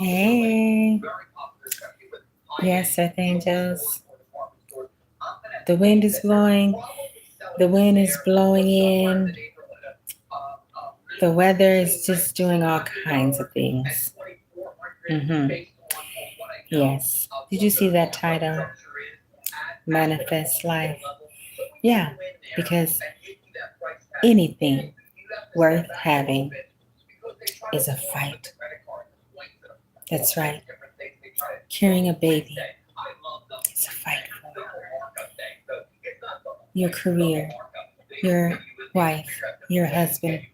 Hey, yes, Earth Angels. The wind is blowing. The wind is blowing in. The weather is just doing all kinds of things. Yes. Did you see that title? Manifest Life. Yeah, because anything worth having is a fight. That's right. Carrying a baby is a fight for your career, your wife, your husband,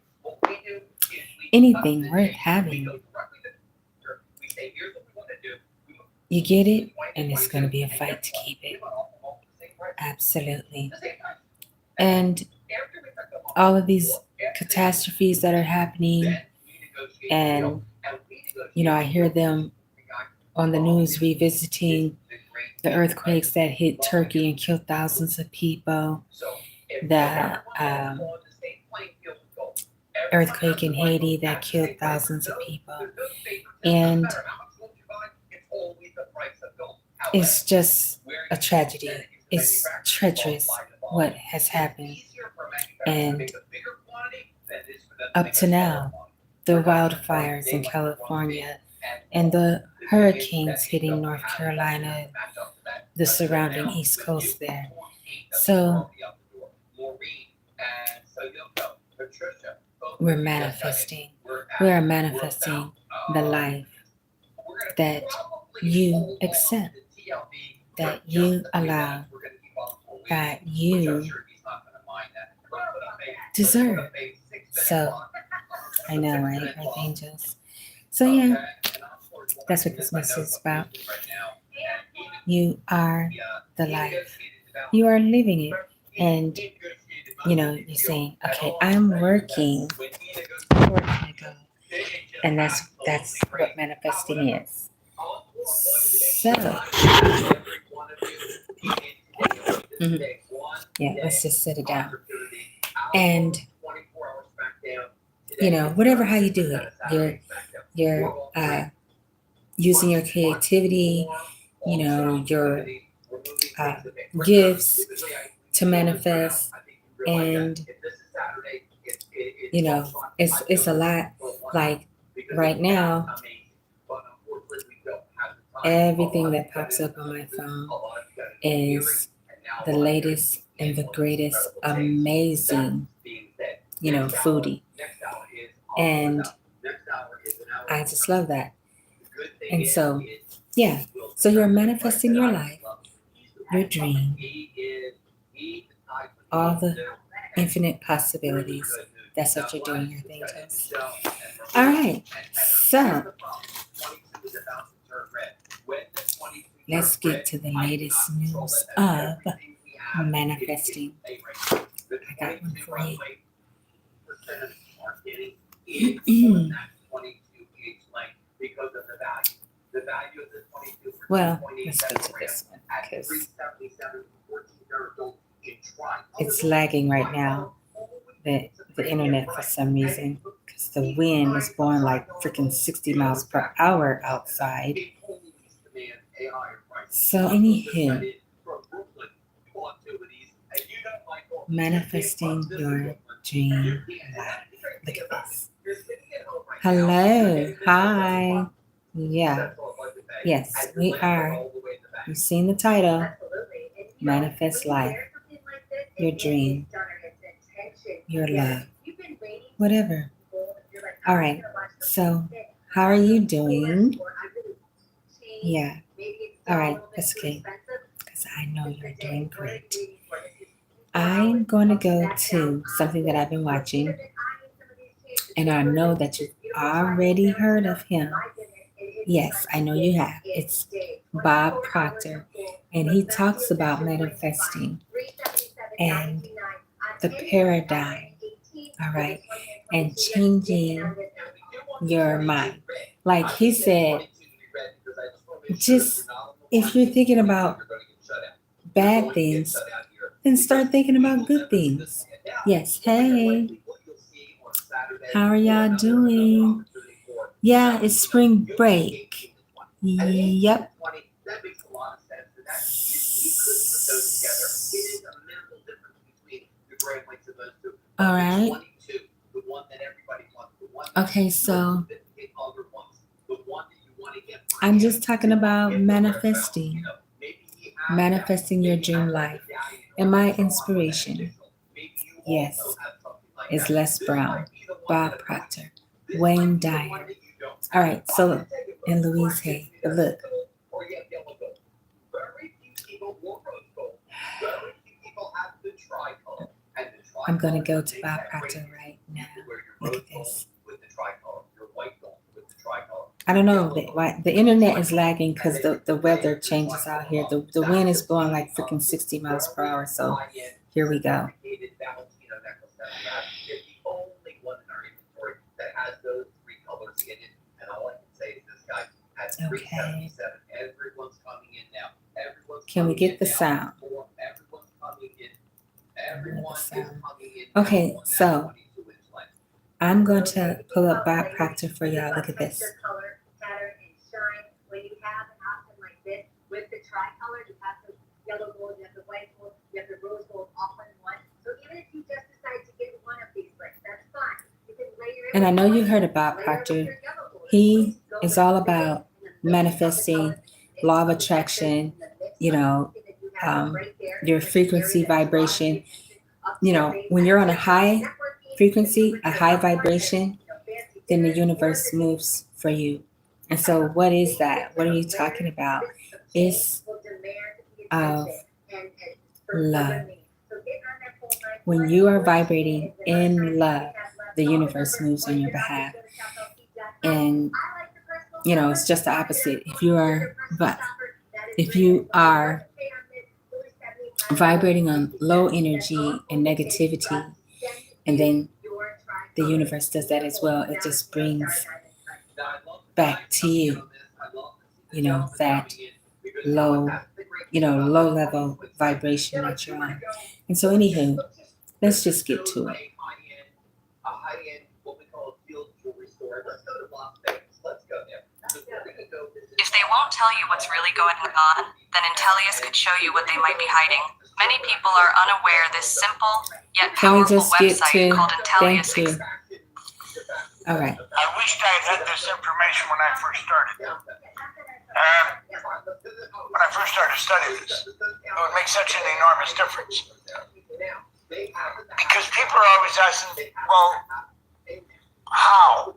anything worth having. You get it, and it's going to be a fight to keep it. Absolutely. And all of these catastrophes that are happening, and I hear them on the news revisiting the earthquakes that hit Turkey and killed thousands of people, the earthquake in Haiti that killed thousands of people. And it's just a tragedy. It's treacherous what has happened. And up to now, the wildfires in California and the hurricanes hitting North Carolina, the surrounding East Coast there. So we're manifesting. We are manifesting the life that you accept, that you allow, that you deserve. So, I know, right, Earth Angels? So, yeah, that's what this message is about. You are the life. You are living it. And, you're saying, okay, I'm working towards my goal. And that's what manifesting is. So, yeah, let's just sit it down. And whatever how you do it, you're using your creativity, your gifts to manifest, and it's a lot. Like right now, everything that pops up on my phone is the latest and the greatest amazing foodie, and I just love that. And so so you're manifesting your life, your dream, all the infinite possibilities. That's what you're doing, your angels. All right, so let's get to the latest news of manifesting. I got one for you. Well, let's go to this one because it's lagging right now, the internet, for some reason, because the wind is blowing like freaking 60 miles per hour outside. So, anywho, manifesting your dream life. Look at this. Hello. Hi. Yeah. Yes, we are. You've seen the title. Manifest life. Your dream. Your love. Whatever. All right. So, how are you doing? Yeah. All right. That's okay. Because I know you're doing great. I'm going to go to something that I've been watching, and I know that you've already heard of him. Yes, I know you have. It's Bob Proctor, and he talks about manifesting and the paradigm, all right, and changing your mind. Like he said, just if you're thinking about bad things, then start thinking about good things. Yes, hey, how are y'all doing? Yeah, it's spring break. Yep. All right. Okay, so I'm just talking about manifesting your dream life. And my inspiration, yes, is Les Brown, Bob Proctor, Wayne Dyer. All right, so, and Louise Hay. Look, I'm going to go to Bob Proctor right now. Look at this. I don't know why the internet is lagging because the weather changes out here. The wind is blowing like freaking 60 miles per hour. So here we go. Okay. Can we get the sound? Okay, so I'm going to pull up Bob Proctor for y'all. Look at this. And I know you heard about Proctor. He is all about manifesting, law of attraction, you know, your frequency vibration. You know, when you're on a high frequency, a high vibration, then the universe moves for you. And so what is that? What are you talking about? It's of love. When you are vibrating in love, the universe moves on your behalf. And you know, it's just the opposite. If you are vibrating on low energy and negativity, and then the universe does that as well, it just brings back to you, you know, that low level vibration that you're on. And so anywho, let's just get to it. If they won't tell you what's really going on, then Intellius could show you what they might be hiding. Many people are unaware this simple yet powerful website called Intellius exists. All right. I wished I had this information when I first started. When I first started studying this, it would make such an enormous difference. Because people are always asking, well, how?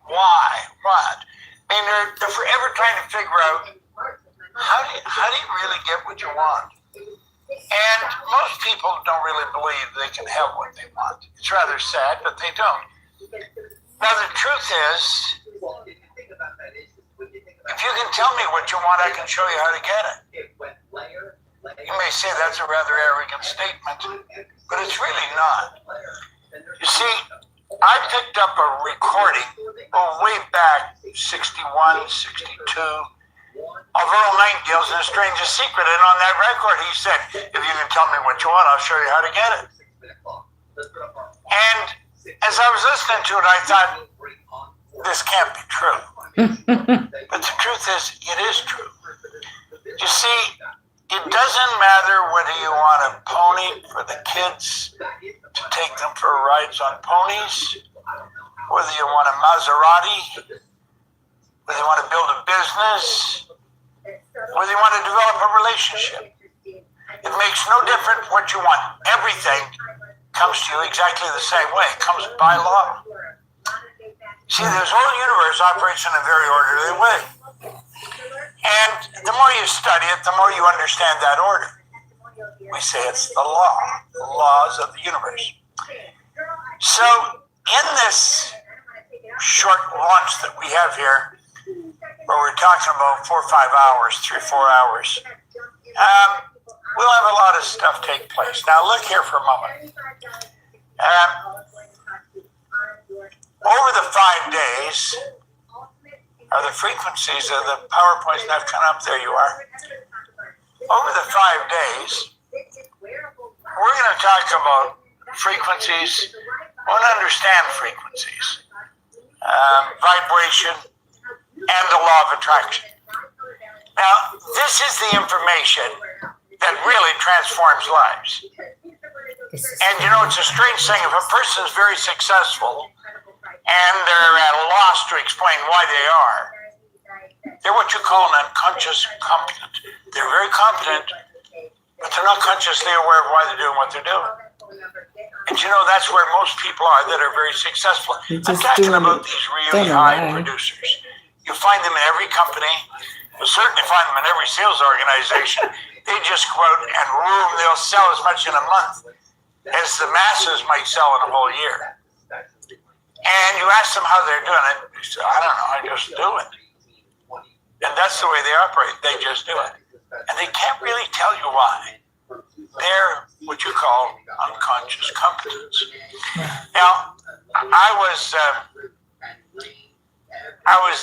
Why? What? I mean, they're forever trying to figure out how do you really get what you want? And most people don't really believe they can have what they want. It's rather sad, but they don't. Now, the truth is, if you can tell me what you want, I can show you how to get it. You may say that's a rather arrogant statement, but it's really not. You see, I picked up a recording way back, 61, 62, of Earl Nightingale's The Strangest Secret. And on that record, he said, if you can tell me what you want, I'll show you how to get it. And as I was listening to it, I thought, this can't be true. But the truth is, it is true. You see, it doesn't matter whether you want a pony for the kids to take them for rides on ponies, whether you want a Maserati, whether you want to build a business, whether you want to develop a relationship. It makes no difference what you want. Everything comes to you exactly the same way. It comes by law. See, this whole universe operates in a very orderly way. And the more you study it, the more you understand that order. We say it's the laws of the universe. So, in this short launch that we have here, where we're talking about 4 or 5 hours, 3 or 4 hours, we'll have a lot of stuff take place. Now, look here for a moment. Over the 5 days, are the frequencies of the PowerPoints that have come up? There you are. Over the 5 days, we're going to talk about frequencies. We want to understand frequencies. vibration, and the law of attraction. Now, this is the information that really transforms lives. And you know, it's a strange thing. If a person is very successful and they're at a loss to explain why they are, they're what you call an unconscious competent. They're very competent, but they're not consciously aware of why they're doing what they're doing. And you know, that's where most people are that are very successful. I'm talking about these really high producers. You find them in every company. You'll certainly find them in every sales organization. They just go out and room. They'll sell as much in a month as the masses might sell in a whole year. And you ask them how they're doing it. They say, I don't know, I just do it. And that's the way they operate. They just do it. And they can't really tell you why. They're what you call unconscious competence. Now, I was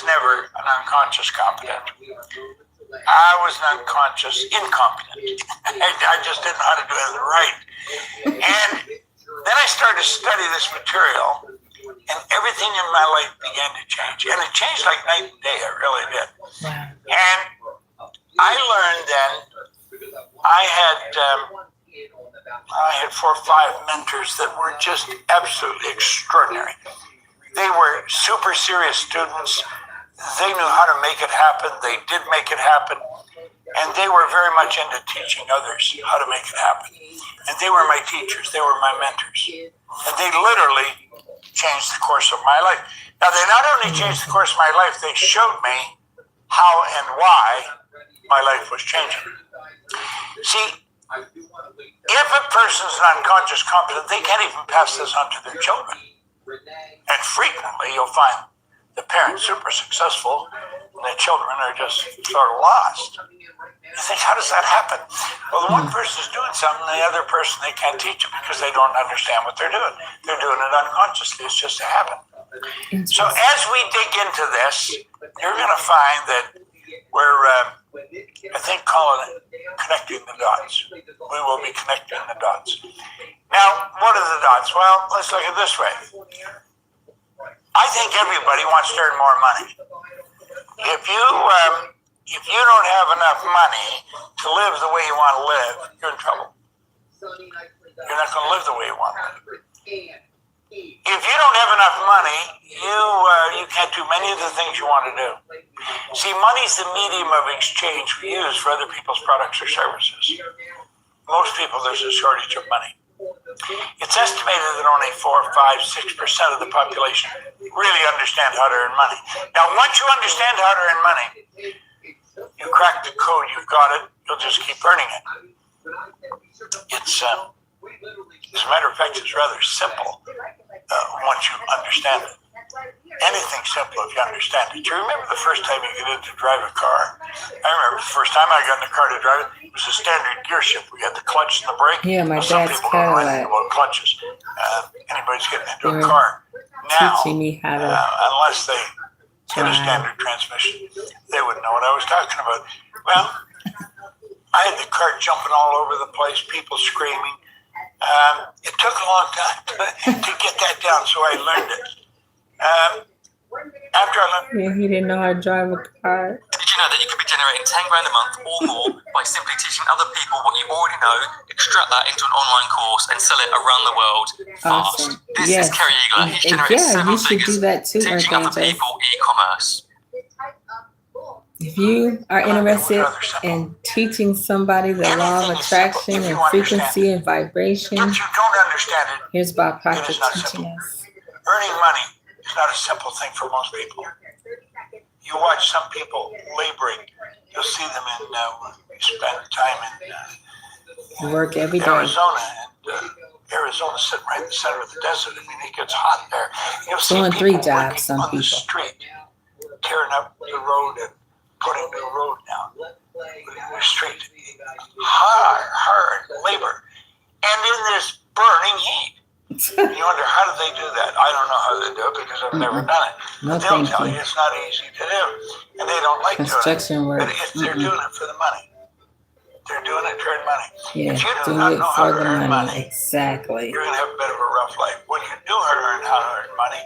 never an unconscious competent. I was an unconscious incompetent. I just didn't know how to do it right. And then I started to study this material, and everything in my life began to change. And it changed like night and day. It really did. And I learned then I had 4 or 5 mentors that were just absolutely extraordinary. They were super serious students. They knew how to make it happen. They did make it happen. And they were very much into teaching others how to make it happen. And they were my teachers. They were my mentors. And they literally changed the course of my life. Now, they not only changed the course of my life, they showed me how and why my life was changing. See, if a person's an unconscious competent, they can't even pass this on to their children. And frequently you'll find the parents super successful and the children are just sort of lost. You think, how does that happen? Well, the one person's doing something, the other person, they can't teach it because they don't understand what they're doing. They're doing it unconsciously. It's just a habit. So as we dig into this, you're going to find that we're, I think, calling it connecting the dots. We will be connecting the dots. Now, what are the dots? Well, let's look at it this way. I think everybody wants to earn more money. If you don't have enough money to live the way you want to live, you're in trouble. You're not going to live the way you want to live. If you don't have enough money, you can't do many of the things you want to do. See, money's the medium of exchange we use for other people's products or services. Most people, there's a shortage of money. It's estimated that only 4, 5, 6% of the population really understand how to earn money. Now, once you understand how to earn money, you crack the code, you've got it, you'll just keep earning it. It's, as a matter of fact, it's rather simple once you understand it. Anything simple if you understand it. Do you remember the first time you get in to drive a car? I remember the first time I got in the car to drive it, it was a standard gear shift. We had the clutch and the brake. Yeah, my Some dad's people don't know anything Cadillac. about clutches. Anybody's getting into a car now, Teaching me how to unless they get a drive. standard transmission, they wouldn't know what I was talking about. Well, I had the car jumping all over the place, people screaming. It took a long time to get that down, so I learned it. After I learned, Yeah, he didn't know how to drive a car. Did you know that you could be generating 10 grand a month or more by simply teaching other people what you already know, extract that into an online course, and sell it around the world fast? Awesome. This Yes. is Kerry Eagler. He's generated Yeah, 7 you should figures do that too, teaching other Archangel. people e-commerce. If you are interested in teaching somebody the law of attraction and frequency and vibration, if you don't understand it, here's Bob Proctor It is not teaching simple. us. earning money is not a simple thing for most people. You watch some people laboring. You'll see them in, spend time in Work every day. Arizona, and Arizona's sitting right in the center of the desert. I mean, it gets hot there. You'll see Doing people 3 jobs, working some on the people. street, tearing up the road and putting the road down, putting the street. Hard labor. And in this burning heat. You wonder, how do they do that? I don't know how they do it because I've never done it. No, But they'll thank tell you. you it's not easy to do. And they don't like doing it. Construction work. But if they're doing it for the money, they're doing it to earn money. Yeah, If you do do not it know how for to the earn money. money, Exactly. you're going to have a bit of a rough life. When you do how to earn money,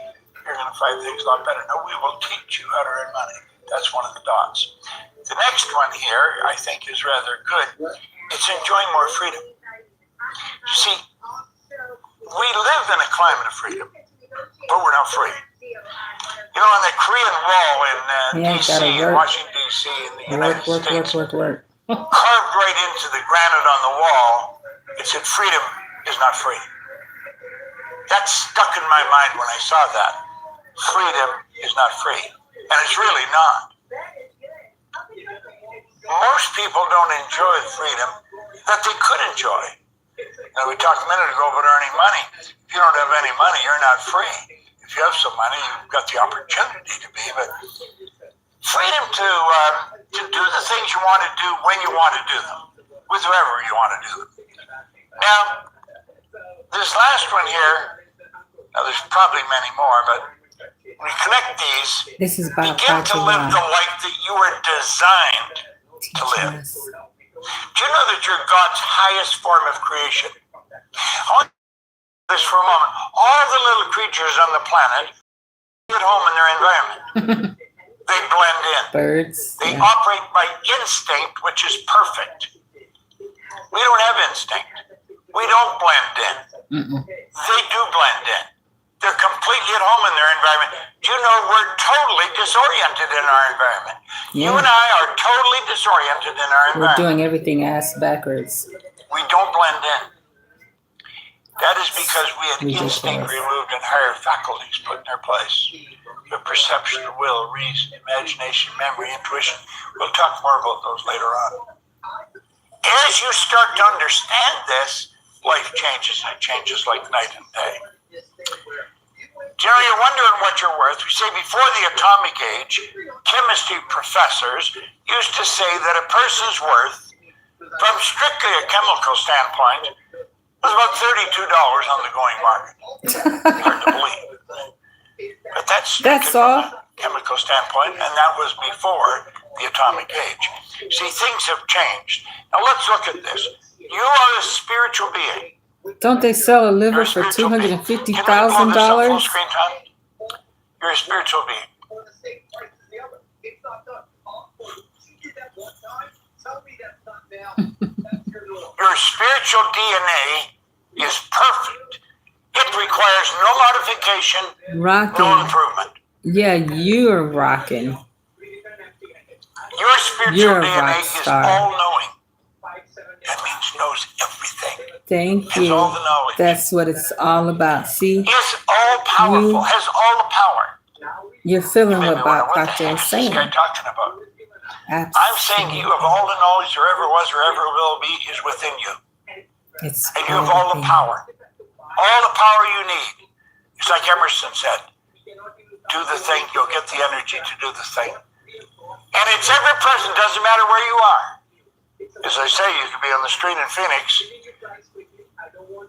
you're going to find things a lot better. No, we will teach you how to earn money. That's one of the dots. The next one here, I think, is rather good. It's enjoying more freedom. You see, we live in a climate of freedom, but we're not free. You know, on the Korean Wall in D.C., in Washington, D.C., in the United States, carved right into the granite on the wall, it said, freedom is not free. That stuck in my mind when I saw that. Freedom is not free. And it's really not. Most people don't enjoy the freedom that they could enjoy. Now, we talked a minute ago about earning money. If you don't have any money, you're not free. If you have some money, you've got the opportunity to be. But freedom to do the things you want to do when you want to do them, with whoever you want to do them. Now, this last one here, now there's probably many more, but when you connect these, begin to live the life that you were designed to live. Do you know that you're God's highest form of creation? I want to do this for a moment. All the little creatures on the planet live at home in their environment. They blend in. Birds. They operate by instinct, which is perfect. We don't have instinct. We don't blend in. They do blend in. They're completely at home in their environment. Do you know we're totally disoriented in our environment? Yeah. You and I are totally disoriented in our environment. We're doing everything ass backwards. We don't blend in. That is because we had instinct removed and higher faculties put in their place. The perception, the will, reason, imagination, memory, intuition. We'll talk more about those later on. As you start to understand this, life changes, and it changes like night and day. Jerry, you're wondering what you're worth. We say before the atomic age, chemistry professors used to say that a person's worth, from strictly a chemical standpoint, was about $32 on the going market. Hard to believe. But that's all. From a chemical standpoint, and that was before the atomic age. See, things have changed. Now let's look at this. You are a spiritual being. Don't they sell a liver for $250,000? You're a spiritual being. Your spiritual DNA is perfect. It requires no modification, no improvement. Yeah, you're rocking. Your spiritual DNA is all-knowing. That means knows everything. Thank you. Has all the knowledge. That's what it's all about. See? Is all-powerful, has all the power. You're feeling what Dr. is saying. What this guy talking about? Absolutely. I'm saying you have all the knowledge there ever was or ever will be is within you. And you have all the power. All the power you need. It's like Emerson said. Do the thing, you'll get the energy to do the thing. And it's ever present, doesn't matter where you are. As I say, you could be on the street in Phoenix,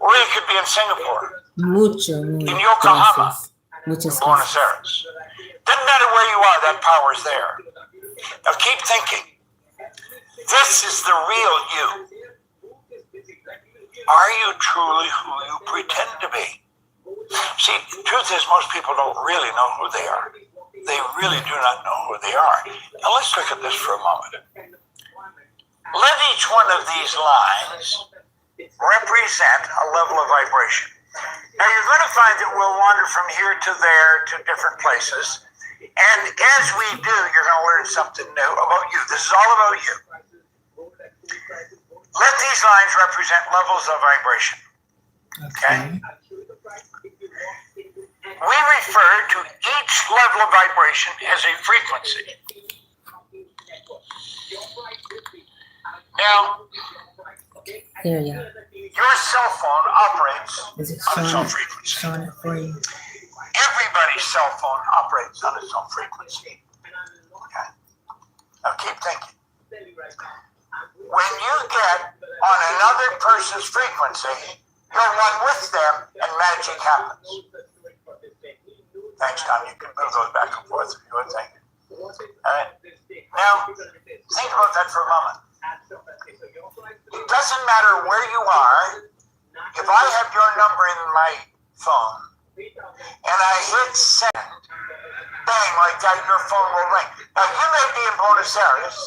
or you could be in Singapore, in Yokohama, in Buenos Aires. Doesn't matter where you are, that power is there. Now keep thinking. This is the real you. Are you truly who you pretend to be? See, the truth is most people don't really know who they are. They really do not know who they are. Now let's look at this for a moment. Let each one of these lines represent a level of vibration. Now you're going to find that we'll wander from here to there to different places. And as we do, you're going to learn something new about you. This is all about you. Let these lines represent levels of vibration. Okay? We refer to each level of vibration as a frequency. Now, your cell phone operates on its own frequency. Everybody's cell phone operates on its own frequency. Okay? Now keep thinking. When you get on another person's frequency, you're one with them and magic happens. Thanks, Tom. You can move those back and forth if you would think. All right? Now, think about that for a moment. It doesn't matter where you are. If I have your number in my phone and I hit send, bang, like that, your phone will ring. Now, you may be in Buenos Aires.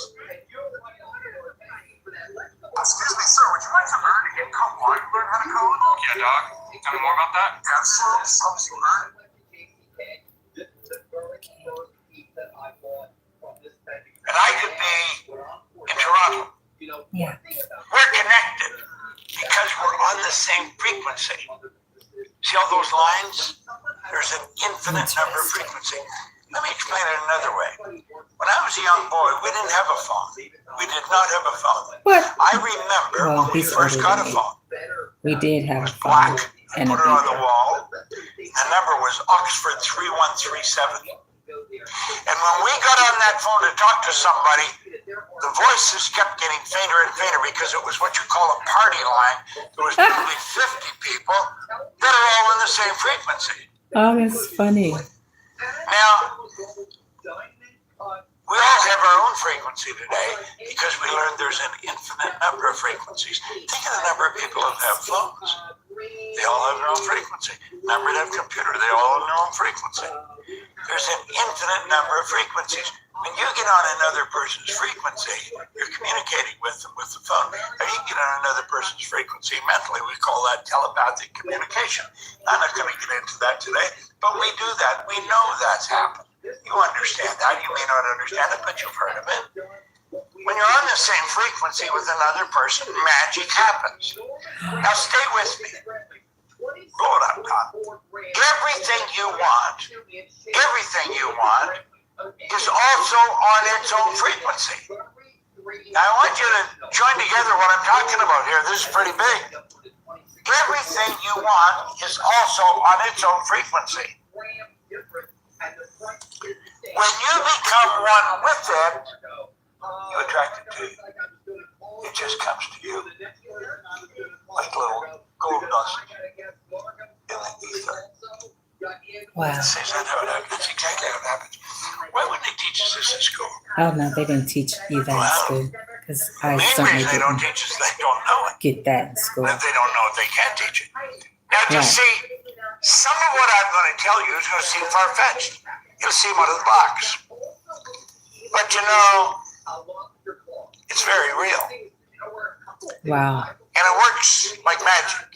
Excuse me, sir, would you like to learn to get code? Want to learn how to code? Yeah, Doc. Tell me more about that. Absolutely. As long as you learn. And I could be in Toronto. Yeah. We're connected because we're on the same frequency. See all those lines? There's an infinite number of frequencies. Let me explain it another way. When I was a young boy, we didn't have a phone. We did not have a phone. What? I remember Well, when we he's first older got a than me. phone. We did It have a was phone black. and a Put it on the beeper. wall. The number was Oxford 3137. And when we got on that phone to talk to somebody, the voices kept getting fainter and fainter because it was what you call a party line. There was probably 50 people that are all in the same frequency. Oh, that's funny. Now, we all have our own frequency today because we learned there's an infinite number of frequencies. Think of the number of people who have phones. They all have their own frequency. Number that have computer, they all have their own frequency. There's an infinite number of frequencies. When you get on another person's frequency, you're communicating with them with the phone. Or you get on another person's frequency mentally. We call that telepathic communication. I'm not going to get into that today, but we do that. We know that's happened. You understand that. You may not understand it, but you've heard of it. When you're on the same frequency with another person, magic happens. Now stay with me. Blow it up, Tom. Everything you want is also on its own frequency. Now I want you to join together what I'm talking about here. This is pretty big. Everything you want is also on its own frequency. When you become one with it, you attract it to you. It just comes to you. Like little gold dust in the ether. Wow. That's how it happens. That's exactly how it happens. Why wouldn't they teach us this in school? Oh, no, they didn't teach you that in school. Because I The main certainly reason they don't didn't teach us, they don't know it. get that in school. If they don't know it, they can't teach it. Now, Right. just see, some of what I'm going to tell you is going to seem far-fetched. You'll seem out of the box. But you know, it's very real. Wow. And it works like magic.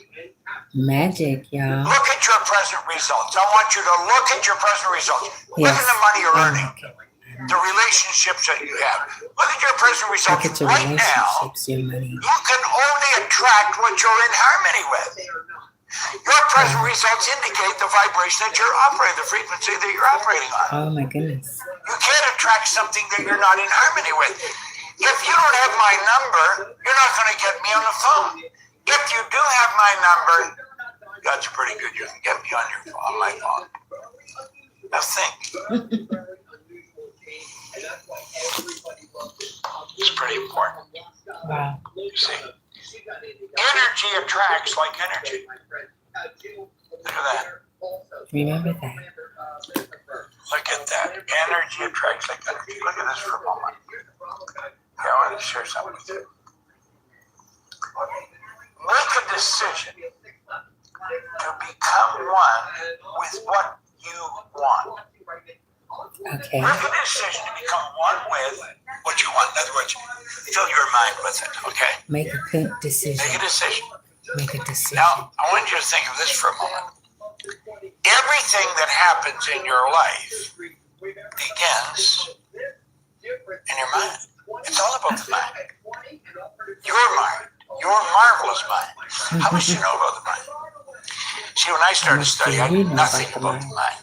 Magic, y'all. Look at your present results. I want you to look at your present results. Look Yes. at the money you're I earning, like it. the relationships that you have. Look at your present Look results at your right now. relationships, your money. You can only attract what you're in harmony with. Your present results indicate the vibration that you're operating, the frequency that you're operating on. Oh, my goodness. You can't attract something that you're not in harmony with. If you don't have my number, you're not going to get me on the phone. If you do have my number, that's pretty good. You can get me on my phone. Now think. It's pretty important. Wow. You see, energy attracts like energy. Look at that. Remember that. Look at that. Energy attracts like energy. Look at this for a moment. Here, I want to share something with you. Make a decision to become one with what you want. Okay. Make a decision to become one with what you want. In other words, fill your mind with it, okay? Make a good Make a decision. decision. Make a decision. Now, I want you to think of this for a moment. Everything that happens in your life begins in your mind. It's all about the mind. Your mind. Your marvelous mind. How much do you know about the mind? See, when I started studying, I knew nothing about the mind.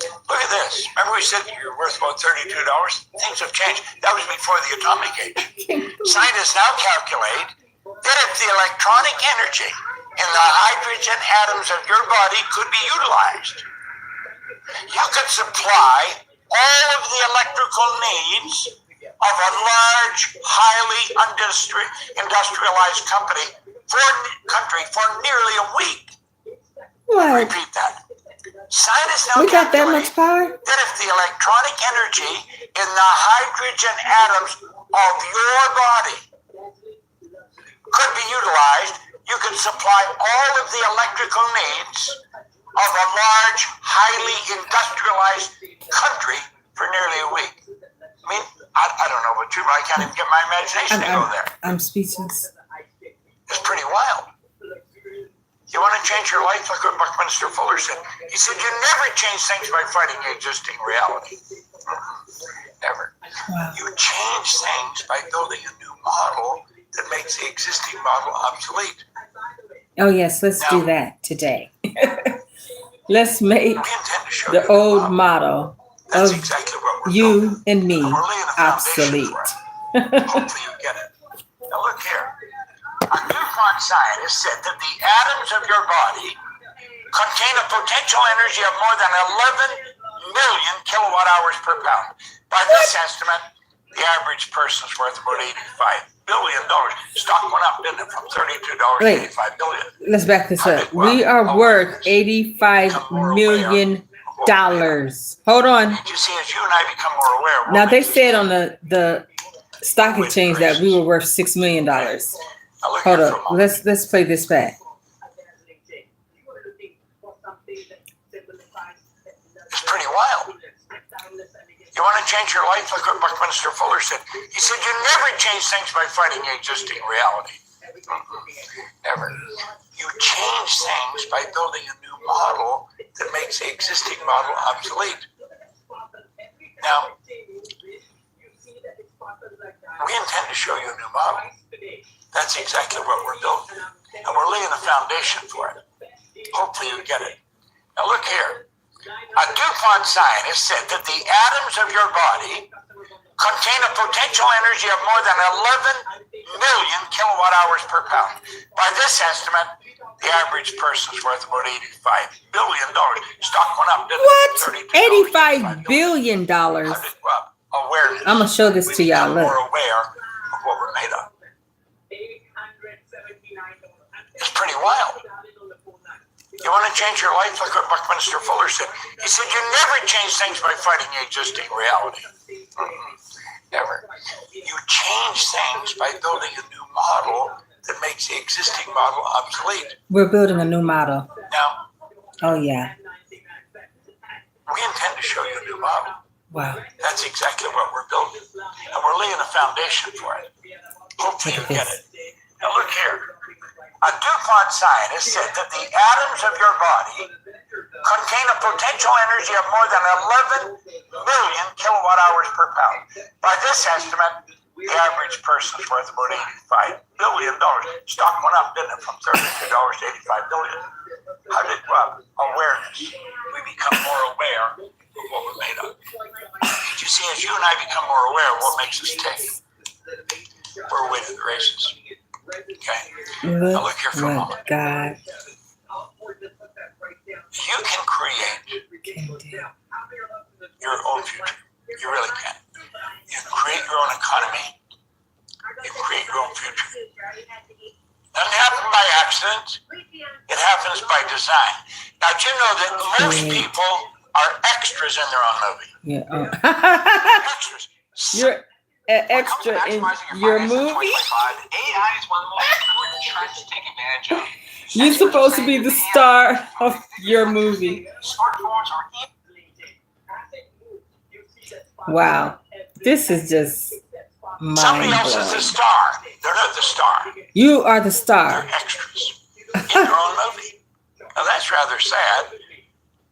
Look at this. Remember we said you're worth about $32? Things have changed. That was before the atomic age. Scientists now calculate that if the electronic energy in the hydrogen atoms of your body could be utilized, you could supply all of the electrical needs of a large, highly industrialized country for nearly a week. What? Repeat that. Scientists now We got that calculate much power? that if the electronic energy in the hydrogen atoms of your body could be utilized, you could supply all of the electrical needs of a large, highly industrialized country for nearly a week. I mean, I don't know what you, but I can't even get my imagination to go there. I'm speechless. It's pretty wild. You want to change your life? Look what Buckminster Fuller said. He said, you never change things by fighting the existing reality. Never. Wow. You change things by building a new model that makes the existing model obsolete. Oh, yes, let's do that today. Let's make We intend to show the you the old model. model That's of exactly what we're building. you and me And we're laying a foundation obsolete. for it. Hopefully you get it. Now look here. A DuPont scientist said that the atoms of your body contain a potential energy of more than 11 million kilowatt hours per pound. By this estimate, the average person's worth about $85 billion. Stock went up, didn't it, from $32 to $85 billion. Let's back this up. We are worth $85 million. Hold on. Did you see, as you and I become more aware of what Now they makes us said tick? on the stock exchange that we were worth $6 million. Now look Hold here for a up. moment. Let's play this back. It's pretty wild. You want to change your life? Look what Buckminster Fuller said. He said, you never change things by fighting the existing reality. Never. You change things by building a new model that makes the existing model obsolete. Now, we intend to show you a new model. That's exactly what we're building. And we're laying a foundation for it. Hopefully you get it. Now look here. A DuPont scientist said that the atoms of your body contain a potential energy of more than 11 million kilowatt hours per pound. By this estimate, the average person's worth about $85 billion. Stock went up, didn't it? What? $85 billion. How did it go up? Awareness. I'm going to show this to y'all. We're Look. more aware of what we're made of. It's pretty wild. You want to change your life? Look what Buckminster Fuller said. He said, you never change things by fighting the existing reality. Never. You change things by building a new model that makes the existing model obsolete. We're building a new model. Now, Oh, yeah. we intend to show you a new model. Wow. That's exactly what we're building. And we're laying a foundation for it. Hopefully you get it. Now look here. A DuPont scientist said that the atoms of your body contain a potential energy of more than 11 million kilowatt hours per pound. By this estimate, the average person's worth about $85 billion. Stock went up, didn't it, from $32 to $85 billion. How did it go up? Awareness. We become more aware of what we're made of. You see, as you and I become more aware of what makes us tick, we're away to the races. Okay? Now look here for a Look moment. what God You can create can do. your own future. You really can. You can create your own economy. You can create your own future. It doesn't happen by accident. It happens by design. Now, do you know that most people are extras in their own movie? Yeah. Extras. You're an extra in your movie. AI is one of the most important trends to take advantage of. You're supposed to be the star of your movie. Smartphones are Wow. This is just Somebody mind else is the blowing. star. They're not the star. You are the They're star. extras in their own movie. Now, that's rather sad.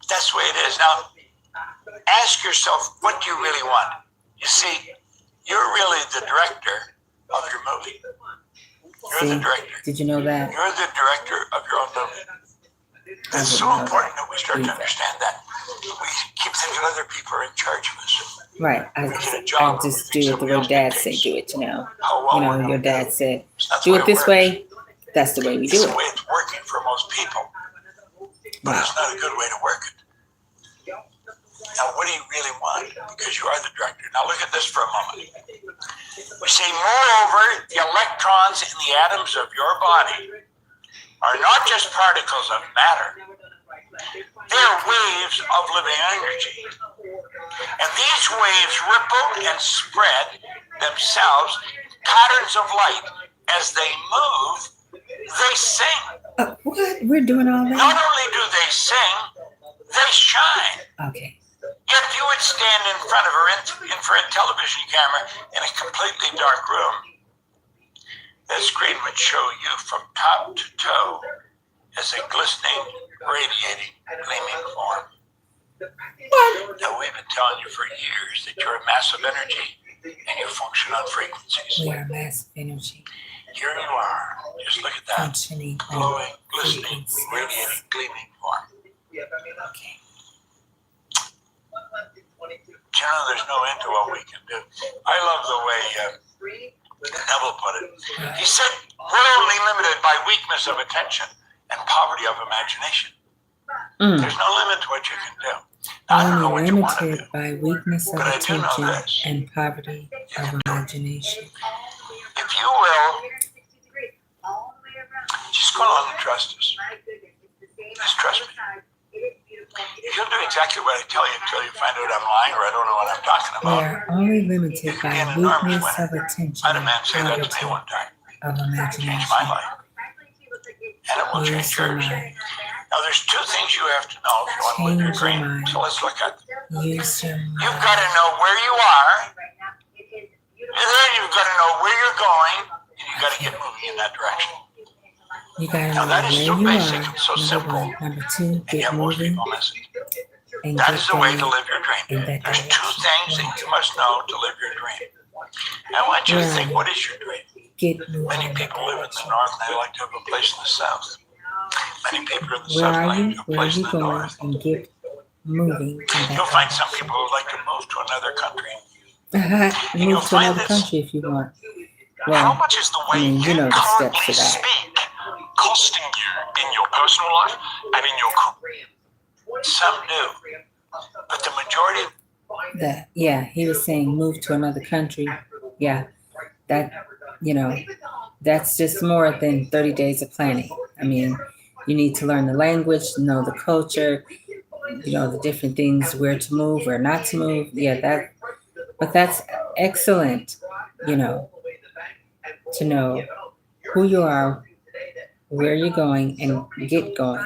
That's the way it is. Now, ask yourself, what do you really want? You see, you're really the director of your movie. You're See? the director. Did you know that? You're the director of your own movie. It's so important that we start to understand that. We keep thinking other people are in charge of us. Right. I just do it the way Dad said do it, you know. How well You we're know, your doing. dad said, That's do the it this works. way. That's the way we It's do the it. way it's working for most people, but it's not a good way to work it. Now, what do you really want? Because you are the director. Now, look at this for a moment. We say, moreover, the electrons in the atoms of your body are not just particles of matter. They're waves of living energy. And these waves ripple and spread themselves patterns of light. As they move, they sing. What? We're doing all Not that? only do they sing, they shine. Okay. Yet if you would stand in front of her infrared television camera in a completely dark room, that screen would show you from top to toe as a glistening, radiating, gleaming form. Now, we've been telling you for years that you're a mass of energy and you function on frequencies. We are massive energy. Here you are. Just look at that. Functioning Glowing, on glistening, frequencies. radiating, gleaming form. Okay. You know, there's no end to what we can do. I love the way Neville put it. He said, we're only limited by weakness of attention and poverty of imagination. There's no limit to what you can do. Now, I don't know what you want to do, Limited by weakness of but I do know attention this. and poverty of imagination. If you will, just go along and trust us. Just trust me. You'll do exactly what I tell you until you find out I'm lying or I don't know what I'm talking We about. are only limited by weakness of attention I had a and man say that to poverty me one time. of Changed imagination. my life. And it will change Use your yours. mind. Now, there's two things you have to know if you want to live your Change your dream. mind. So let's look at them. Use your You've mind. got to know where you are, and then you've got to know where you're going, and you've got to get moving in that direction. You gotta Now, know that is where so you basic are. and so Number simple, one. Number two, and get yet most moving people miss it. and That get is the way to going live your dream. in that There's two direction. things that you must know to live your dream. I want you to Where are think, you? what is your dream? Get moving Many in that people live in the direction. north, and they like to have a place in the south. Many people in the Where south are like you? to have a Where are place in you the going? north. And get moving in that You'll find some direction. people who like to move to another country. Move to another country if you want. How Well, much is the I way mean, you know the currently steps to that. speak costing you in your personal life and in your career? Some do, but the majority That, yeah, he was saying move to another country. Yeah, that, you know, that's just more than 30 days of planning. I mean, you need to learn the language, know the culture, you know, the different things, where to move, where not to move. Yeah, but that's excellent, you know, to know who you are, where you're going, and get going.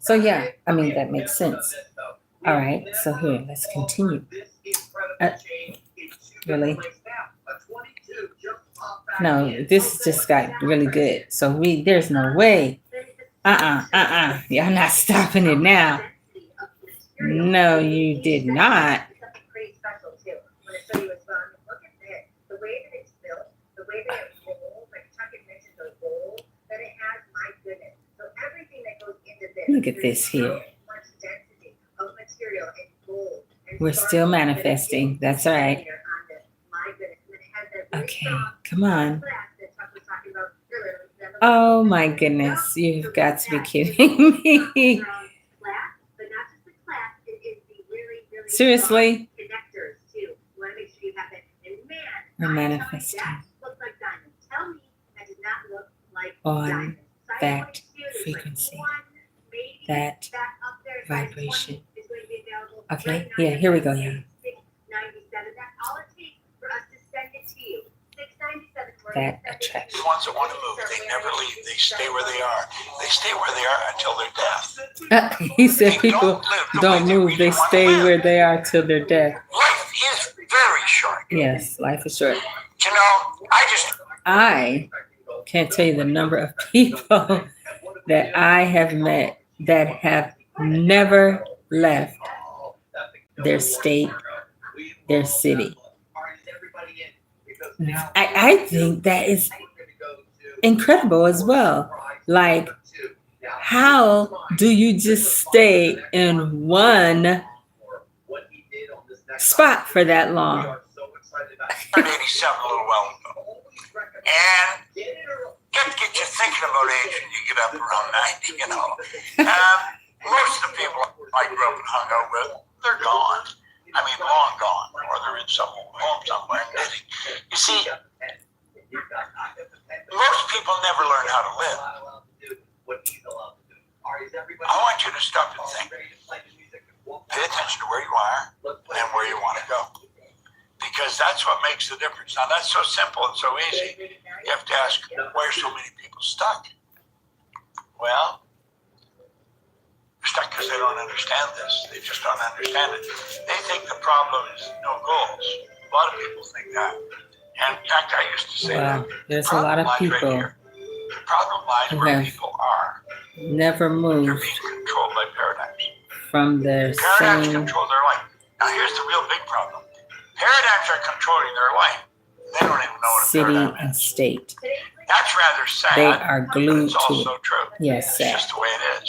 So, yeah, I mean, that makes sense. All right, so here, let's continue. Really? No, this just got really good. So there's no way. Y'all not stopping it now. No, you did not. Look at this here. We're still manifesting. That's all right. Okay, come on. Oh my goodness, you've got to be kidding me. Seriously? We're manifesting on that frequency, that vibration. Okay, yeah, here we go, y'all. That attraction. the ones that want to move, they never leave. They stay where they are. They stay where they are until their death. He said people don't move, they stay where they are till their death. Life is very short. Yes, life is short. You know, I can't tell you the number of people that I have met that have never left their state, their city. I think that is incredible as well. Like, how do you just stay in one spot for that long? 87 a little while ago. And get you thinking about age when you get up around 90, you know. Most of the people I grew up and hung out with, they're gone. I mean, long gone. Or they're in some home somewhere knitting. You see, most people never learn how to live. I want you to stop and think. Pay attention to where you are and where you want to go. Because that's what makes the difference. Now, that's so simple and so easy. You have to ask, why are so many people stuck? Well, stuck because they don't understand this. They just don't understand it. They think the problem is no goals. A lot of people think that. And in fact, I used to say that. There's a lot of people The problem lies who where have people are. never They're moved being controlled by paradigms. from their Paradigms same control their life. Now here's the real big problem. Paradigms are controlling their life. They don't even know what a city paradigm and is. state. That's rather sad. They are but glued it's to also it. true. Yes, It's sad. just the way it is.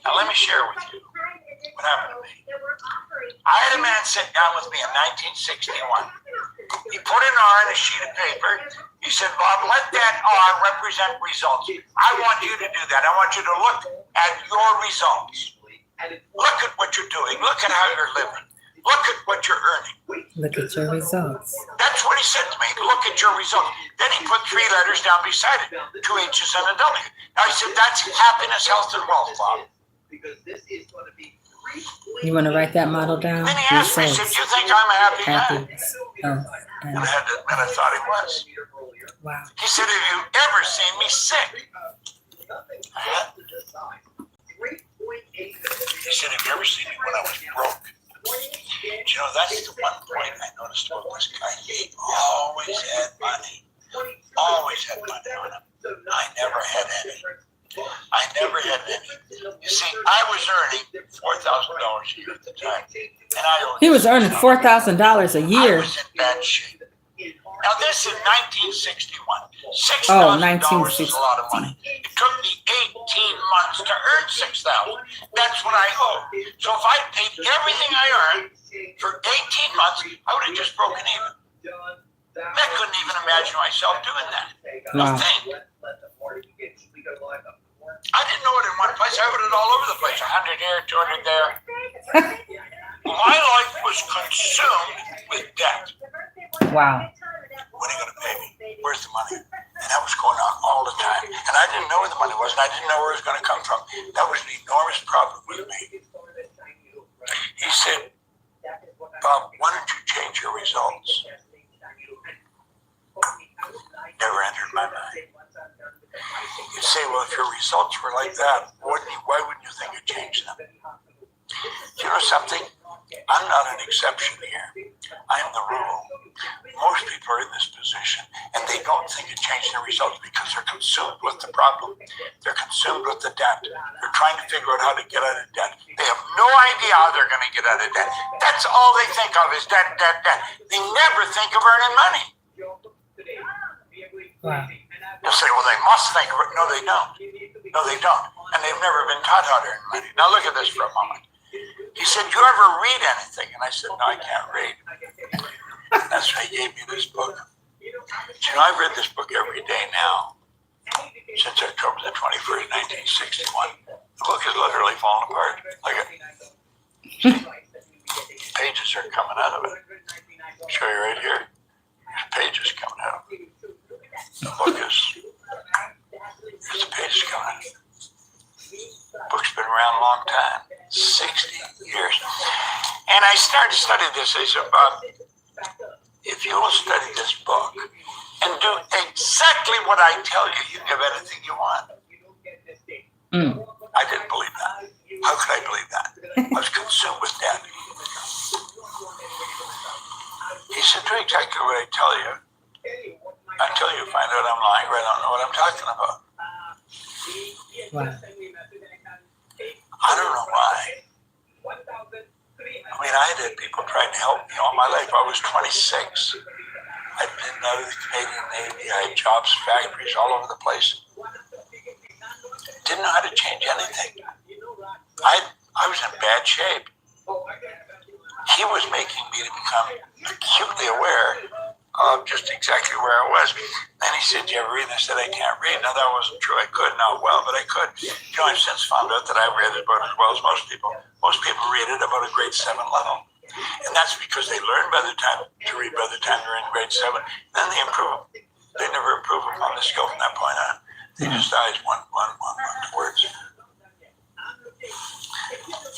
Now let me share with you what happened to me. I had a man sit down with me in 1961. He put an R on a sheet of paper. He said, Bob, let that R represent results. I want you to do that. I want you to look at your results. Look at what you're doing. Look at how you're living. Look at what you're earning. Look at your results. That's what he said to me. Look at your results. Then he put 3 letters down beside it, 2 H's and a W. Now he said, that's happiness, health, and wealth, Bob. You want to write that model down? Then he asked me, he said, do you think I'm a happy guy? Happiness. Oh, And I had to admit, I thought he was. wow. He said, have you ever seen me sick? He said, have you ever seen me when I was broke? You know, that's the one point I noticed about this guy. He always had money. Always had money on him. I never had any. I never had any. You see, I was earning $4,000 a year at the time. And He was earning $4,000 a I year. was in bad shape. Now this is 1961. Oh, $6,000 is a lot of money. It took me 18 months to earn $6,000. That's what I owe. So if I paid everything I earned for 18 months, I would have just broken even. I couldn't even imagine myself doing that. Wow. Now think. I didn't know it in one place. I put it all over the place. 100 here, 200 there. My life was consumed with debt. Wow. When are you going to pay me? Where's the money? And that was going on all the time. And I didn't know where the money was, and I didn't know where it was going to come from. That was an enormous problem with me. He said, Bob, why don't you change your results? Never entered my mind. You'd say, well, if your results were like that, why wouldn't you think you'd change them? Do you know something? I'm not an exception here. I am the rule. Most people are in this position, and they don't think it changed their results because they're consumed with the problem. They're consumed with the debt. They're trying to figure out how to get out of debt. They have no idea how they're going to get out of debt. That's all they think of is debt, debt, debt. They never think of earning money. Wow. You'll say, well, they must think of it. No, they don't. No, they don't. And they've never been taught how to earn money. Now look at this for a moment. He said, you ever read anything? And I said, no, I can't read. That's why he gave me this book. You know, I've read this book every day now, since October the 21st, 1961. The book is literally falling apart. Look at it. Pages are coming out of it. I'll show you right here. There's pages coming out. The book is, there's the pages coming out. The book's been around a long time, 60 years. And I started to study this. I said, Bob, if you will study this book and do exactly what I tell you, you can have anything you want. I didn't believe that. How could I believe that? I was consumed with debt. He said, do exactly what I tell you until you find out I'm lying or I don't know what I'm talking about. Wow. I don't know why. I mean, I had people trying to help me all my life. I was 26. I'd been out of the Canadian Navy. I had jobs, factories all over the place. Didn't know how to change anything. I was in bad shape. He was making me to become acutely aware of just exactly where I was. Then he said, do you ever read? And I said, I can't read. Now, that wasn't true. I could, not well, but I could. You know, I've since found out that I read it about as well as most people. Most people read it about a grade 7 level. And that's because they learn by the time to read by the time they're in grade 7. Then they improve. They never improve upon the skill from that point on. They just eyes one words.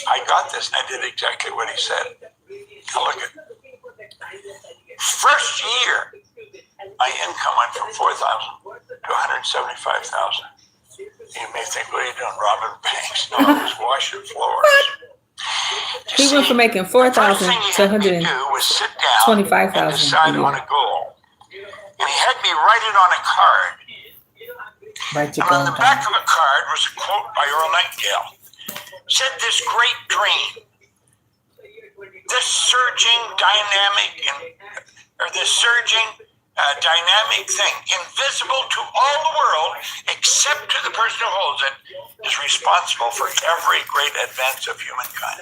I got this, and I did exactly what he said. Now look at it. First year, my income went from $4,000 to $175,000. You may think, what are you doing, robbing banks? No, I was washing floors. He went from making 4,000 to 125,000 was sit down and decide on a goal. And he had me write it on a card. Write your And on goal the back down. of a card was a quote by Earl Nightingale. It said, this great dream, this surging dynamic thing, invisible to all the world except to the person who holds it, is responsible for every great advance of humankind.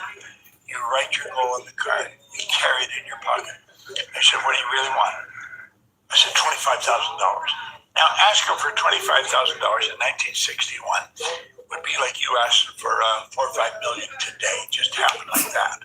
You write your goal on the card. You carry it in your pocket. I said, what do you really want? I said, $25,000. Now, asking for $25,000 in 1961 would be like you asking for $4 or $5 million today. It just happened like that.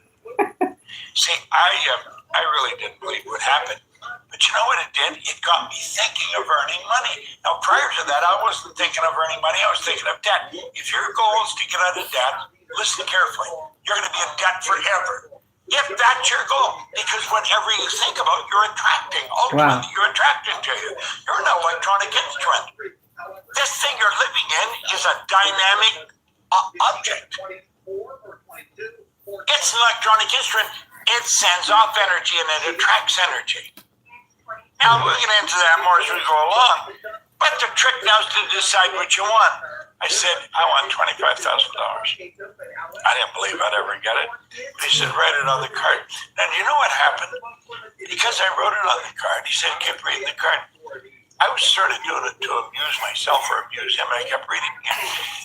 See, I really didn't believe what happened. But you know what it did? It got me thinking of earning money. Now, prior to that, I wasn't thinking of earning money. I was thinking of debt. If your goal is to get out of debt, listen carefully. You're going to be in debt forever. If that's your goal, because whatever you think about, you're attracting. Ultimately, you're attracting to you. You're an electronic instrument. This thing you're living in is a dynamic object. It's an electronic instrument. It sends off energy and it attracts energy. Now, we'll get into that more as we go along. But the trick now is to decide what you want. I said, I want $25,000. I didn't believe I'd ever get it. But he said, write it on the card. And you know what happened? Because I wrote it on the card, he said, keep reading the card. I was sort of doing it to amuse myself or amuse him, and I kept reading it.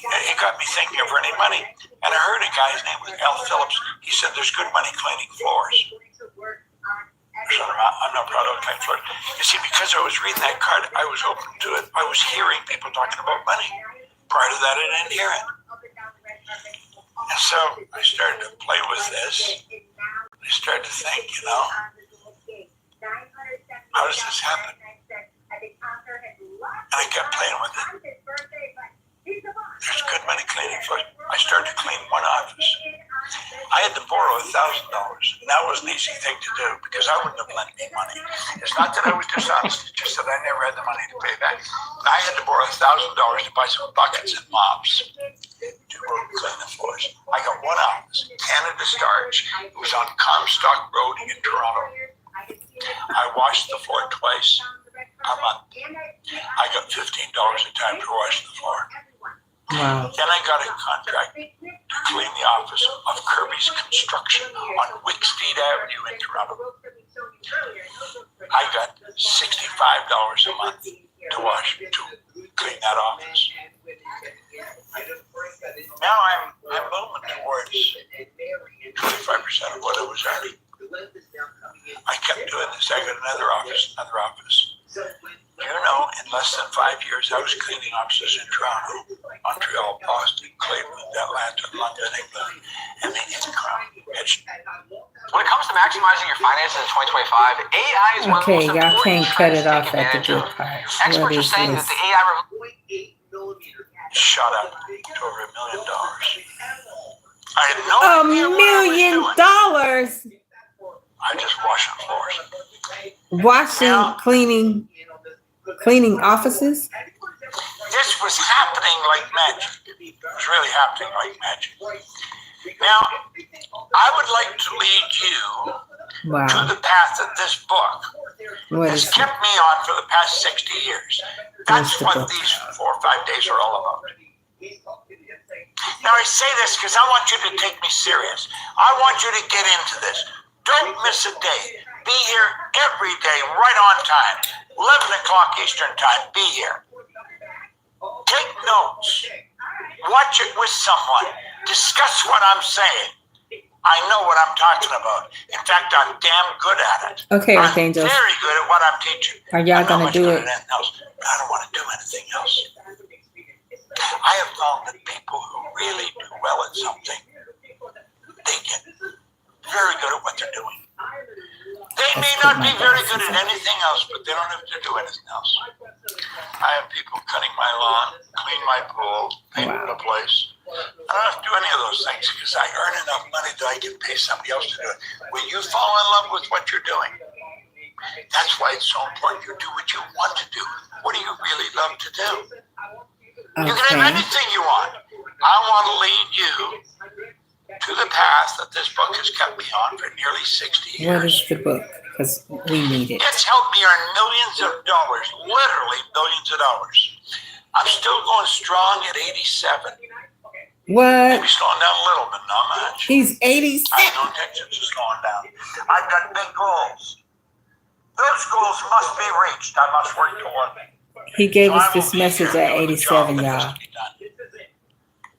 And it got me thinking of earning money. And I heard a guy's name was Al Phillips. He said, there's good money cleaning floors. So I'm not proud of cleaning floors. You see, because I was reading that card, I was open to it. I was hearing people talking about money. Prior to that, I didn't hear it. And so I started to play with this. I started to think, how does this happen? And I kept playing with it. There's good money cleaning floors. I started to clean one office. I had to borrow $1,000. And that was an easy thing to do because I wouldn't have lent me money. It's not that I was dishonest, it's just that I never had the money to pay back. And I had to borrow $1,000 to buy some buckets and mops to go clean the floors. I got one office, Canada Starch. It was on Comstock Road in Toronto. I washed the floor twice a month. I got $15 a time to wash the floor. Wow. Then I got a contract to clean the office of Kirby's Construction on Wicksteed Avenue in Toronto. I got $65 a month to clean that office. Now I'm moving towards 25% of what I was earning. I kept doing this. I got another office. You know, in less than 5 years, I was cleaning offices in Toronto, Montreal, Boston, Cleveland, Atlanta, London, England, and the income. When it comes to maximizing your finances in 2025, AI is one of the most Okay, y'all important can't cut trends it to off take at the advantage good of. part. Experts What are is saying this? that the AI Shot up to over $1 million. I had no $1 idea what I was million. doing. I just washing floors. Washing, cleaning offices. This was happening like magic. It was really happening like magic. Now, I would like to lead you to the path of this book What has is kept me on for the past 60 years. That's What's the what book? these 4 or 5 days are all about. Now, I say this because I want you to take me serious. I want you to get into this. Don't miss a day. Be here every day, right on time. 11 o'clock Eastern time, be here. Take notes. Watch it with someone. Discuss what I'm saying. I know what I'm talking about. In fact, I'm damn good at it. Okay, I'm Archangels. very good at what I'm teaching. Are y'all I'm not gonna much do good it? at anything else, but I don't want to do anything else. I have found that people who really do well at something, they get very good at what they're doing. They may Let's put not be my very good glasses at on. anything else, but they don't have to do anything else. I have people cutting my lawn, clean my pool, paint the place. I don't have to do any of those things because I earn enough money that I can pay somebody else to do it. When you fall in love with what you're doing, that's why it's so important you do what you want to do. What do you really love to do? You can have anything you want. I want to lead you to the path that this book has kept me on for nearly 60 years. What is the book? Because we need it. It's helped me earn millions of dollars, literally millions of dollars. I'm still going strong at 87. What? Maybe slowing down a little, but not much. He's 86. I have no intentions of slowing down. I've got big goals. Those goals must be reached. I must work toward them. He gave So us I this will be message here at doing the job 87, that has y'all. to be done.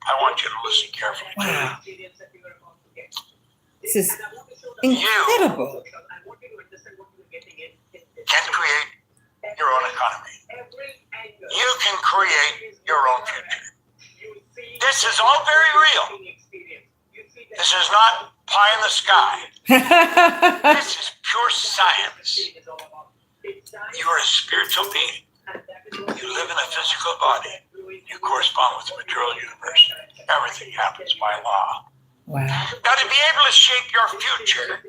I want you to listen carefully. Wow. This is incredible. Can create your own economy. You can create your own future. This is all very real. This is not pie in the sky. This is pure science. You are a spiritual being. You live in a physical body. You correspond with the material universe. Everything happens by law. Wow. Now, to be able to shape your future,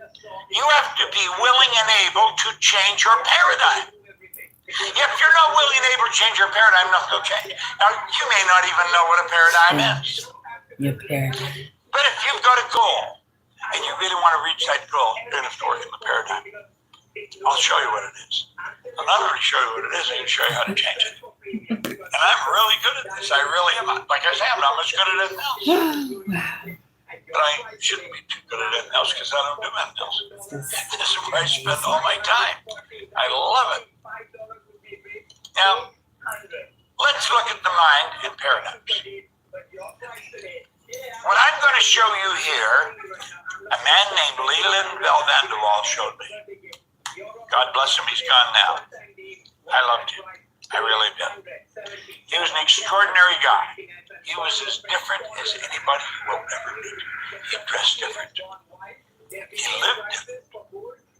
you have to be willing and able to change your paradigm. If you're not willing and able to change your paradigm, nothing will change. Now, you may not even know what a paradigm is. Your paradigm. But if you've got a goal, and you really want to reach that goal, you're going to have to work in the paradigm. I'll show you what it is. I'm not going to show you what it is, I'm going to show you how to change it. And I'm really good at this. I really am. Like I say, I'm not much good at anything else. Wow. But I shouldn't be too good at anything else because I don't do anything else. This is where I spend all my time. I love it. Now, let's look at the mind and paradigms. What I'm going to show you here, a man named Leland Bell Vanderwall showed me. God bless him, he's gone now. I loved him. I really did. He was an extraordinary guy. He was as different as anybody you will ever meet. He dressed different. He lived different.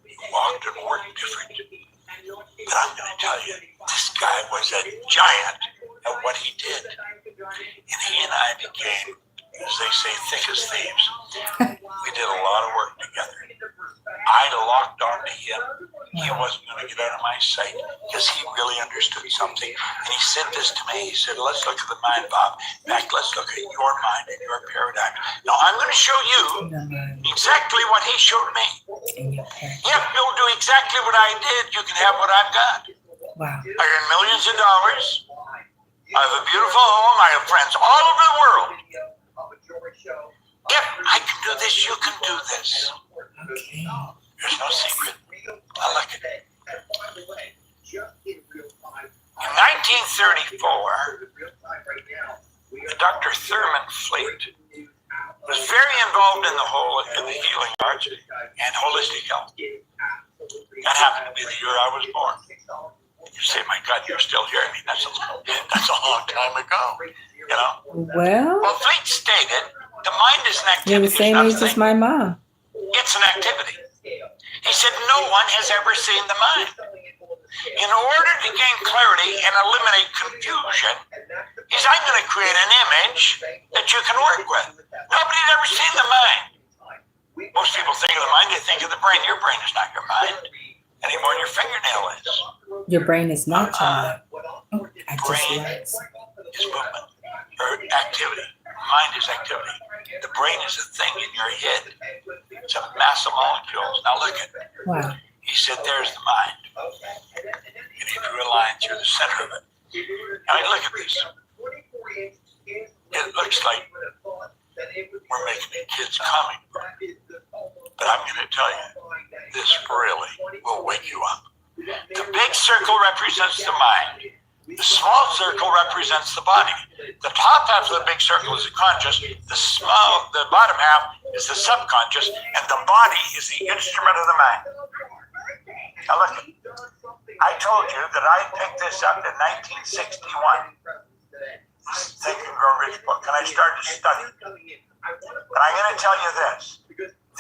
He walked and worked different. But I'm going to tell you, this guy was a giant at what he did. And he and I became, as they say, thick as thieves. We did a lot of work together. I locked on to him. He wasn't going to get out of my sight because he really understood something. And he said this to me. He said, let's look at the mind, Bob. In fact, let's look at your mind and your paradigm. Now, I'm going to show you exactly what he showed me. If you'll do exactly what I did, you can have what I've got. Wow. I earn millions of dollars. I have a beautiful home. I have friends all over the world. If I can do this, you can do this. Okay. There's no secret. I like it. In 1934, Dr. Thurman Fleet was very involved in the healing arts and holistic health. That happened to be the year I was born. You say, my God, you're still here. I mean, that's a long time ago. You know? Well, Fleet stated the mind is an activity. You're the same age as my mom. It's an activity. He said no one has ever seen the mind. In order to gain clarity and eliminate confusion, I'm going to create an image that you can work with. Nobody's ever seen the mind. Most people think of the mind, they think of the brain. Your brain is not your mind any more than your fingernail is. Your brain is not your mind. Oh, I just Brain realized. is movement or activity. Mind is activity. The brain is a thing in your head. It's a mass of molecules. Now look at it. Wow. He said, there's the mind. And he drew a line through the center of it. Now look at this. It looks like we're making the kids comic book. But I'm going to tell you, this really will wake you up. The big circle represents the mind. The small circle represents the body. The top half of the big circle is the conscious. The bottom half is the subconscious, and the body is the instrument of the mind. Now look, I told you that I picked this up in 1961. This Think and Grow Rich book, and I started to study. But I'm going to tell you this.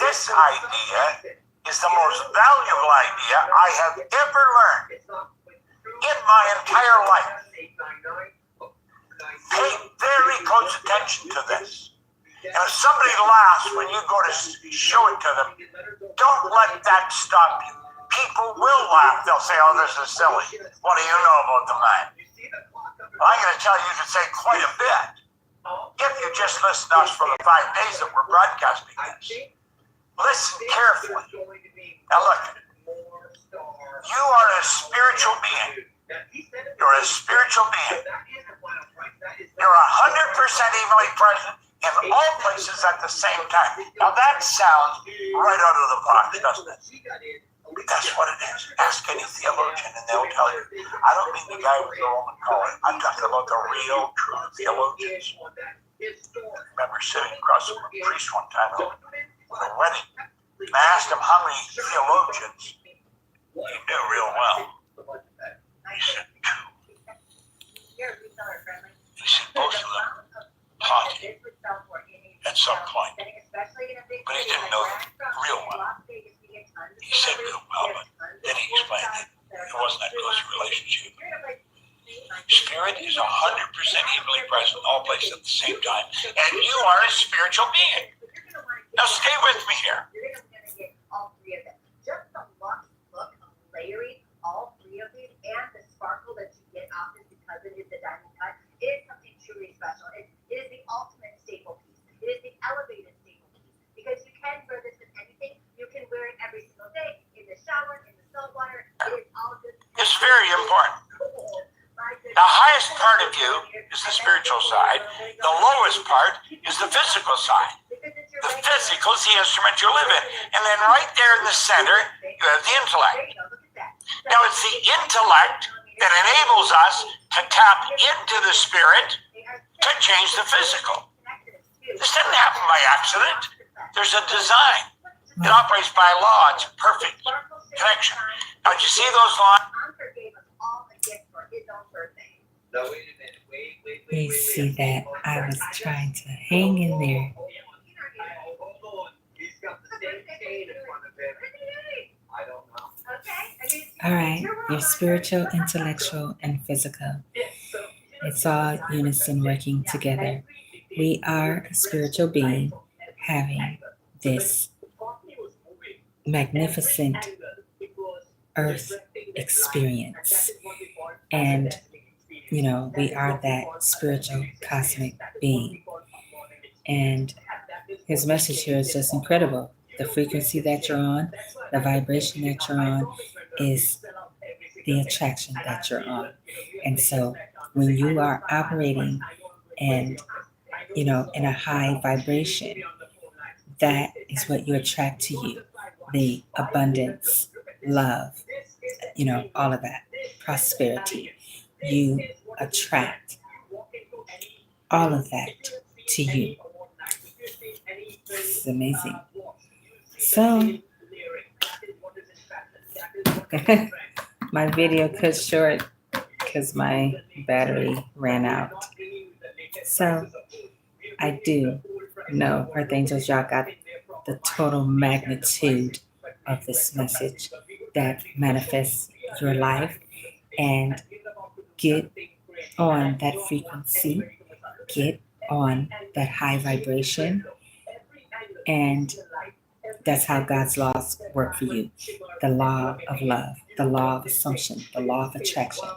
This idea is the most valuable idea I have ever learned in my entire life. Pay very close attention to this. And if somebody laughs when you go to show it to them, don't let that stop you. People will laugh. They'll say, oh, this is silly. What do you know about the mind? Well, I gotta tell you, you could say quite a bit if you just listen to us for the 5 days that we're broadcasting this. Listen carefully. Now look, you are a spiritual being. You're a spiritual being. You're 100% evenly present in all places at the same time. Now that sounds right out of the box, doesn't it? That's what it is. Ask any theologian and they'll tell you. I don't mean the guy with the Roman collar. I'm talking about the real, true theologians. I remember sitting across from a priest one time at a wedding. And I asked him how many theologians he knew real well. He said 2. He said most of them taught him at some point. But he didn't know them real well. He said real well, but then he explained that it wasn't that close a relationship. Spirit is 100% evenly present in all places at the same time, and you are a spiritual being. Now stay with me here. Just the look of layering all 3 of these and the sparkle that you get off this because it is the diamond cut is something truly special. It is the ultimate staple piece. It is the elevated staple piece because you can wear this with anything. You can wear it every single day in the shower, in the salt water. It is all good. It's very important. The highest part of you is the spiritual side. The lowest part is the physical side. The physical is the instrument you live in. And then right there in the center, you have the intellect. Now it's the intellect that enables us to tap into the spirit to change the physical. This didn't happen by accident. There's a design. It operates by law. It's a perfect connection. Now, did you see those lines? You see that I was trying to hang in there. All right, you're spiritual, intellectual, and physical. It's all unison working together. We are a spiritual being having this magnificent earth experience. And, you know, we are that spiritual cosmic being. And his message here is just incredible. The frequency that you're on, the vibration that you're on is the attraction that you're on. And so when you are operating and, you know, in a high vibration, that is what you attract to you. The abundance, love, you know, all of that, prosperity. You attract all of that to you. This is amazing. So, my video cut short because my battery ran out. So, I do know, Earth Angels, y'all got the total magnitude of this message that manifests your life, and get on that frequency, get on that high vibration, and that's how God's laws work for you. The law of love, the law of assumption, the law of attraction.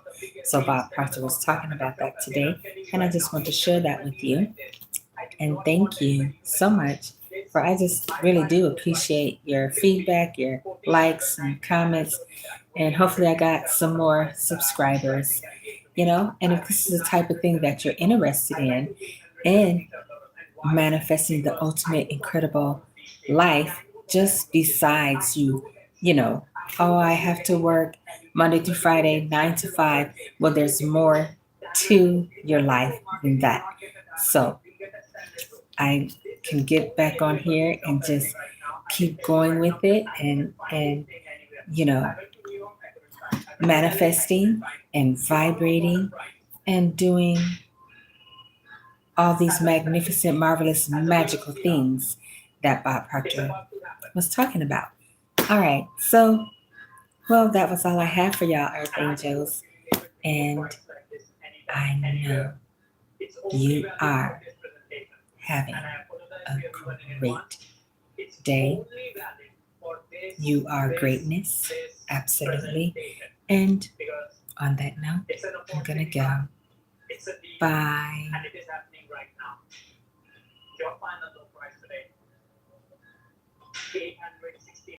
So Bob Proctor was talking about that today, and I just want to share that with you. And thank you so much for, I just really do appreciate your feedback, your likes and comments, and hopefully I got some more subscribers, you know. And if this is the type of thing that you're interested in and manifesting the ultimate incredible life, just besides you know, oh, I have to work Monday through Friday, 9 to 5. Well, there's more to your life than that. So I can get back on here and just keep going with it and you know, manifesting and vibrating and doing all these magnificent, marvelous, magical things that Bob Proctor was talking about. All right, so, well, that was all I have for y'all, Earth Angels. And I know you are having a great day. You are greatness, absolutely. And On that note, I'm gonna go. Bye. And it is happening right now. Your final low price today, 860.